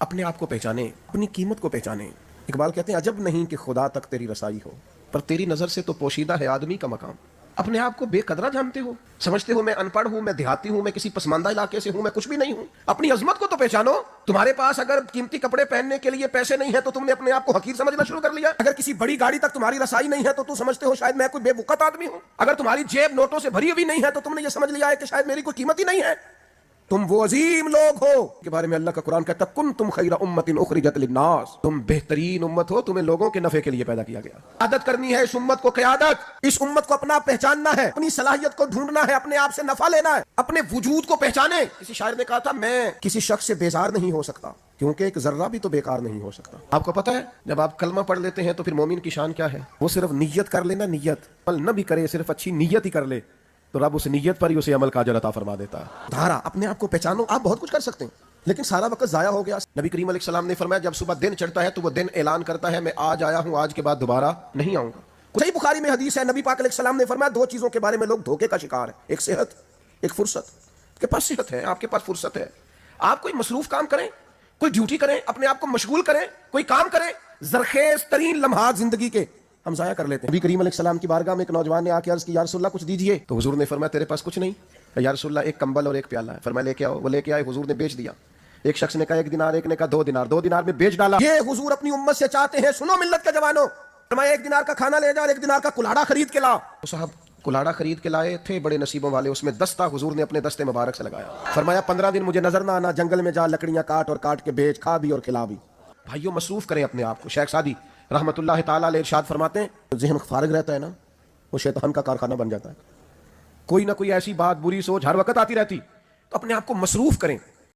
اپنے آپ کو پہچانے، اپنی قیمت کو پہچانے۔ اقبال کہتے ہیں عجب نہیں کہ خدا تک تیری رسائی ہو، پر تیری نظر سے تو پوشیدہ ہے آدمی کا مقام۔ اپنے آپ کو بے قدرہ جانتے ہو، سمجھتے ہو میں ان پڑھ ہوں، میں دیہاتی ہوں، میں کسی پسماندہ علاقے سے ہوں، میں کچھ بھی نہیں ہوں۔ اپنی عظمت کو تو پہچانو۔ تمہارے پاس اگر قیمتی کپڑے پہننے کے لیے پیسے نہیں ہیں تو تم نے اپنے آپ کو حقیر سمجھنا شروع کر لیا۔ اگر کسی بڑی گاڑی تک تمہاری رسائی نہیں ہے تو تم سمجھتے ہو شاید میں کوئی بے وقت آدمی ہوں۔ اگر تمہاری جیب نوٹوں سے بھری ہوئی نہیں ہے تو تم نے یہ سمجھ لیا ہے کہ شاید میری کوئی قیمت ہی نہیں ہے۔ تم وہ عظیم لوگ ہو کے بارے میں اللہ کا قرآن کہتا ہے کنتم خیر امت اخرجت للناس، تم بہترین امت ہو، تمہیں لوگوں کے نفع کے لیے پیدا کیا گیا۔ قیادت کرنی ہے اس امت کو، قیادت اس امت کو اپنا پہچاننا ہے، اپنی صلاحیت کو ڈھونڈنا ہے، اپنے آپ سے نفع لینا ہے، اپنے وجود کو پہچانے۔ کسی شاعر نے کہا تھا میں کسی شخص سے بیزار نہیں ہو سکتا کیونکہ ایک ذرہ بھی تو بیکار نہیں ہو سکتا۔ آپ کو پتا ہے جب آپ کلمہ پڑھ لیتے ہیں تو پھر مومن کی شان کیا ہے؟ وہ صرف نیت کر لینا، نیت عمل نہ بھی کرے، صرف اچھی نیت ہی کر لے تو رب اس نیت پر ہی اسے عمل کا اجر عطا فرما دیتا ہے۔ دھارا اپنے آپ کو پہچانو۔ آپ بہت کچھ کر سکتے ہیں لیکن سارا وقت ضائع ہو گیا۔ نبی کریم علیہ السلام نے فرمایا جب صبح دن چڑھتا ہے تو وہ دن اعلان کرتا ہے میں آج آیا ہوں، آج کے بعد دوبارہ نہیں آؤں گا۔ صحیح بخاری میں حدیث ہے، نبی پاک علیہ السلام نے فرمایا دو چیزوں کے بارے میں لوگ دھوکے کا شکار ہیں، ایک صحت، ایک فرصت۔ آپ کے پاس صحت ہے، آپ کے پاس فرصت ہے، آپ کوئی مصروف کام کریں، کوئی ڈیوٹی کریں، اپنے آپ کو مشغول کریں، کوئی کام کریں، زرخیز ترین لمحات زندگی کے ہم ضائع کر لیتے ہیں۔ نبی کریم علیہ السلام کی بارگاہ میں ایک نوجوان نے آ کے عرض کی یا رسول اللہ کچھ دیجئے، تو حضور نے فرمایا تیرے پاس کچھ نہیں؟ یا رسول اللہ ایک کمبل اور ایک پیالہ ہے۔ فرمایا لے کے آؤ، وہ لے کے آئے، حضور نے بیچ دیا۔ ایک شخص نے کہا 1 دینار، ایک نے کہا 2 دینار، 2 دینار میں بیچ ڈالا۔ یہ حضور اپنی امت سے چاہتے ہیں، سنو ملت کے جوانوں، فرمایا 1 دینار کا کھانا لے جا اور 1 دینار کا کلاڑا خرید کے لا۔ تو صاحب کلاڑا خرید کے لائے تھے، بڑے نصیبوں والے، اس میں دستہ حضور نے اپنے دستے مبارک سے لگایا۔ فرمایا 15 دن مجھے نظر نہ آنا، جنگل میں جا لکڑیاں کاٹ اور کاٹ کے بیچ، کھا بھی اور کھلا بھی۔ بھائیو مصروف کریں اپنے آپ کو۔ شیخ سعدی رحمت اللہ تعالیٰ علیہ ارشاد فرماتے ہیں ذہن فارغ رہتا ہے نا وہ شیطان کا کارخانہ بن جاتا ہے۔ کوئی نہ کوئی ایسی بات، بری سوچ ہر وقت آتی رہتی، تو اپنے آپ کو مصروف کریں۔